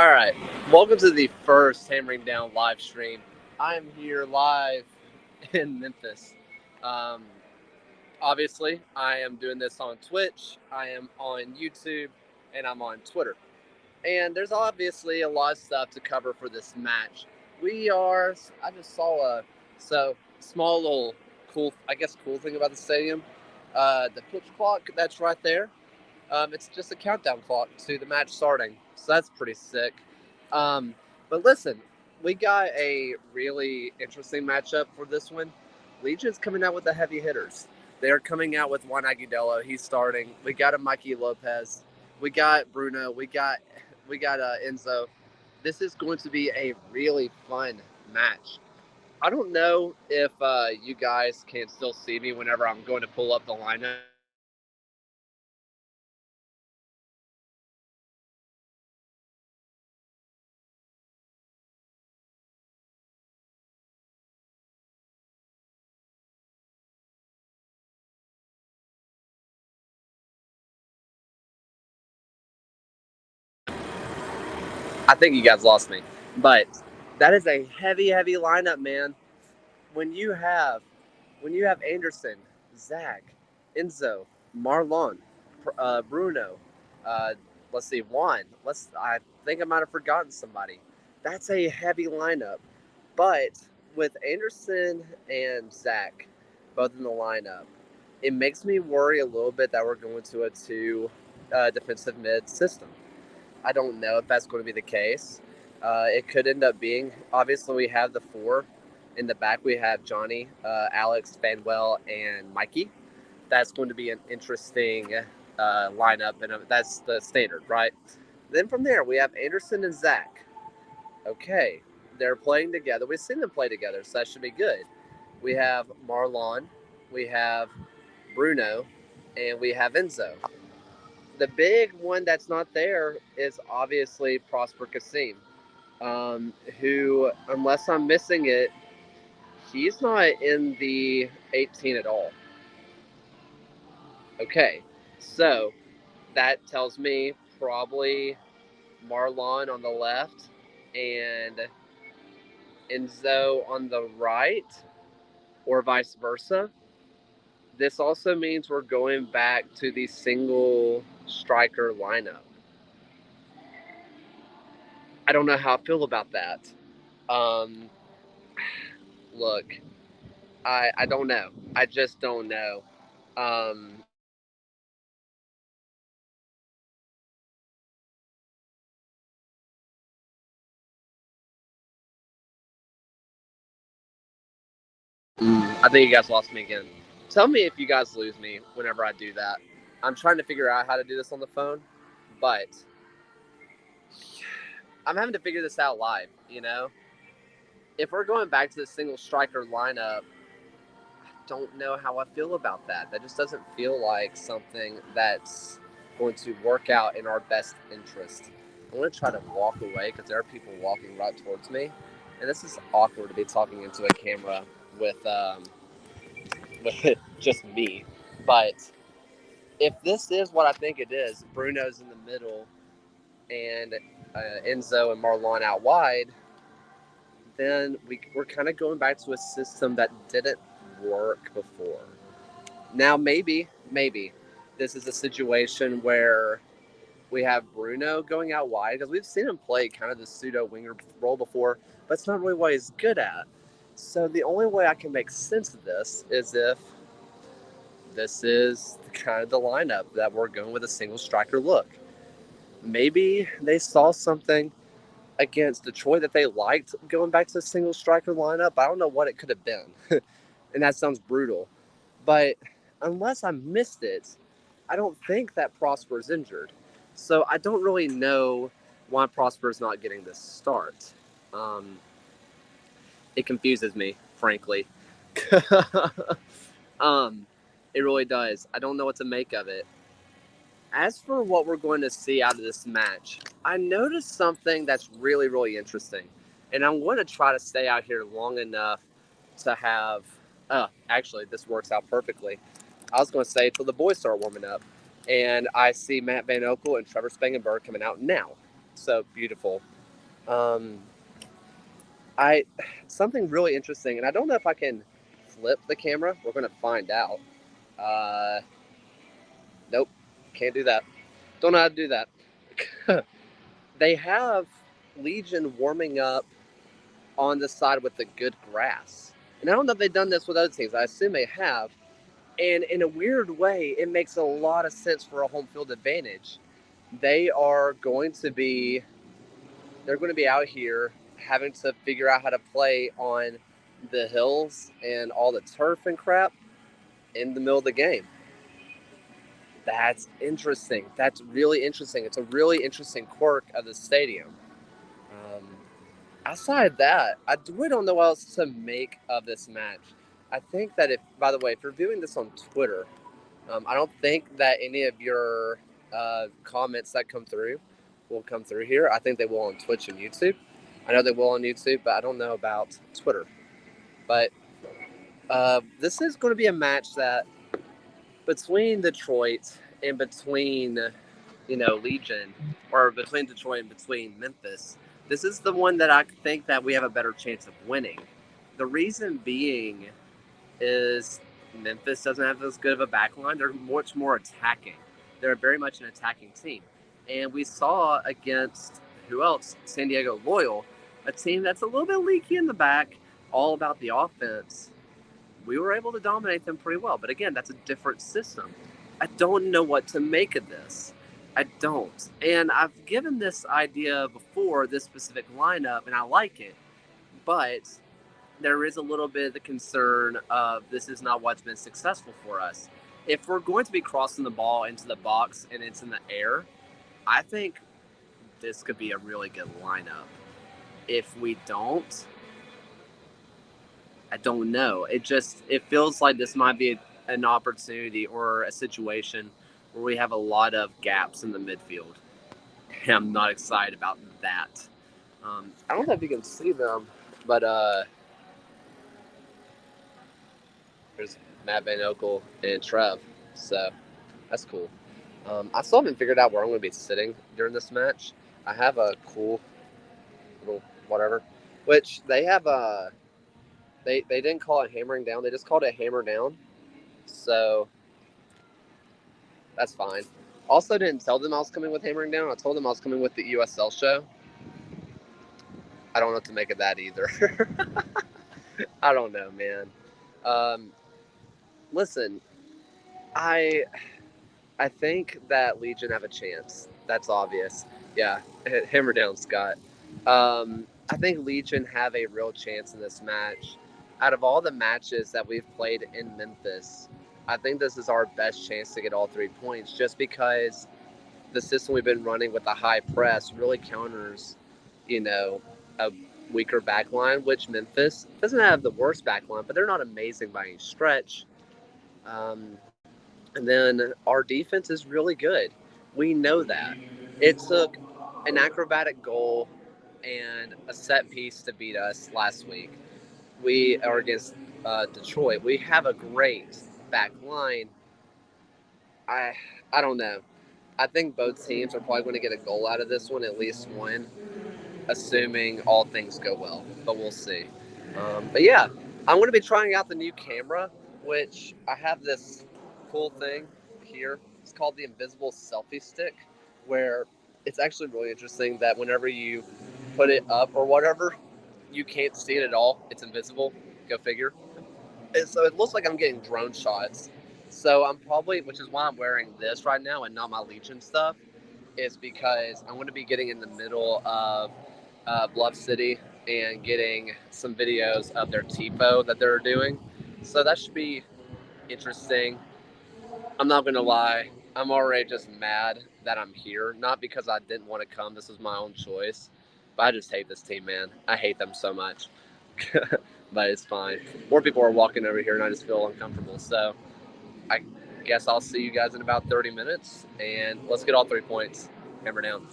All right. Welcome to the first Hammering Down live stream. I'm here live in Memphis. Um, Obviously, I am doing this on Twitch, I am on YouTube, and I'm on Twitter. And there's obviously a lot of stuff to cover for this match. I just saw a small little cool thing about the stadium. The pitch clock that's right there. It's just a countdown clock to the match starting, so that's pretty sick. Um, but listen, we got a really interesting matchup for this one. Legion's coming out with the heavy hitters. They're coming out with Juan Agudelo. He's starting. We got a Mikey Lopez. We got Bruno. We got Enzo. This is going to be a really fun match. I don't know if you guys can still see me whenever I'm going to pull up the lineup. I think you guys lost me, but that is a heavy, heavy lineup, man. When you have Anderson, Zach, Enzo, Marlon, Bruno, uh, let's see, Juan. I think I might have forgotten somebody. That's a heavy lineup, but with Anderson and Zach both in the lineup, it makes me worry a little bit that we're going to a two defensive mid system. I don't know if that's going to be the case. It could end up being. Obviously, we have the four. In the back, we have Johnny, Alex, Fanwell, and Mikey. That's going to be an interesting lineup, and that's the standard, right? Then from there, we have Anderson and Zach. Okay, they're playing together. We've seen them play together, so that should be good. We have Marlon, we have Bruno, and we have Enzo. The big one that's not there is obviously Prosper Kasim, who, unless I'm missing it, he's not in the 18 at all. Okay, so that tells me probably Marlon on the left and Enzo on the right, or vice versa. This also means we're going back to the single striker lineup. I don't know how I feel about that. Um, Look, I don't know. I just don't know. Um, I think you guys lost me again. Tell me if you guys lose me whenever I do that. I'm trying to figure out how to do this on the phone, but I'm having to figure this out live. If we're going back to the single striker lineup, I don't know how I feel about that. That just doesn't feel like something that's going to work out in our best interest. I'm going to try to walk away because there are people walking right towards me, and this is awkward to be talking into a camera with with just me. But if this is what I think it is, Bruno's in the middle and Enzo and Marlon out wide, then we're kind of going back to a system that didn't work before. Now, maybe this is a situation where we have Bruno going out wide because we've seen him play kind of the pseudo winger role before, but it's not really what he's good at. So the only way I can make sense of this is if this is kind of the lineup that we're going with a single striker look. Maybe they saw something against Detroit that they liked going back to the single striker lineup. I don't know what it could have been. And that sounds brutal. But unless I missed it, I don't think that Prosper is injured. So I don't really know why Prosper is not getting this start. Um, it confuses me, frankly. um, it really does. I don't know what to make of it. As for what we're going to see out of this match, I noticed something that's really, really interesting. And I'm going to try to stay out here long enough to have. Actually, this works out perfectly. I was going to say till the boys start warming up. And I see Matt Van Okel and Trevor Spangenberg coming out now. So beautiful. Um, I something really interesting, and I don't know if I can flip the camera. We're gonna find out. Uh, nope, can't do that. Don't know how to do that. They have Legion warming up on the side with the good grass, and I don't know if they've done this with other teams. I assume they have. And in a weird way, it makes a lot of sense for a home field advantage. They are going to be they're going to be out here having to figure out how to play on the hills and all the turf and crap in the middle of the game. That's interesting. That's really interesting. It's a really interesting quirk of the stadium. Um, Outside of that, I really don't know what else to make of this match. I think that by the way, if you're viewing this on Twitter, I don't think that any of your comments that come through will come through here. I think they will on Twitch and YouTube. I know they will on YouTube, but I don't know about Twitter. But this is going to be a match that between Detroit and between, Legion, or between Detroit and between Memphis, this is the one that I think that we have a better chance of winning. The reason being is Memphis doesn't have as good of a backline. They're much more attacking. They're very much an attacking team. And we saw against who else? San Diego Loyal, a team that's a little bit leaky in the back, all about the offense. We were able to dominate them pretty well. But again, that's a different system. I don't know what to make of this. I don't. And I've given this idea before, this specific lineup, and I like it. But there is a little bit of the concern of this is not what's been successful for us. If we're going to be crossing the ball into the box and it's in the air, I think this could be a really good lineup. If we don't, I don't know. It feels like this might be an opportunity or a situation where we have a lot of gaps in the midfield. And I'm not excited about that. I don't know if you can see them, but there's Matt Van Okel and Trev, so that's cool. I still haven't figured out where I'm going to be sitting during this match. I have a cool little whatever, which they have they didn't call it hammering down. They just called it hammer down. So that's fine. Also, didn't tell them I was coming with hammering down. I told them I was coming with the USL show. I don't know what to make of that either. I don't know, man. Listen, I think that Legion have a chance. That's obvious. Yeah, hammer down, Scott. I think Legion have a real chance in this match. Out of all the matches that we've played in Memphis, I think this is our best chance to get all 3 points just because the system we've been running with the high press really counters, a weaker backline, which Memphis doesn't have the worst backline, but they're not amazing by any stretch. And then our defense is really good. We know that. It took an acrobatic goal and a set piece to beat us last week. We are against Detroit. We have a great back line. I don't know. I think both teams are probably going to get a goal out of this one, at least one, assuming all things go well. But we'll see. But yeah, I'm going to be trying out the new camera, which I have this cool thing here. It's called the invisible selfie stick, where it's actually really interesting that whenever you put it up or whatever, you can't see it at all. It's invisible. Go figure. And so it looks like I'm getting drone shots. So I'm probably, which is why I'm wearing this right now and not my Legion stuff, is because I'm going to be getting in the middle of Bluff City and getting some videos of their TIFO that they're doing. So that should be interesting. I'm not going to lie. I'm already just mad that I'm here. Not because I didn't want to come. This was my own choice. But I just hate this team, man. I hate them so much. But it's fine. More people are walking over here, and I just feel uncomfortable. So I guess I'll see you guys in about 30 minutes. And let's get all 3 points. Hammer down.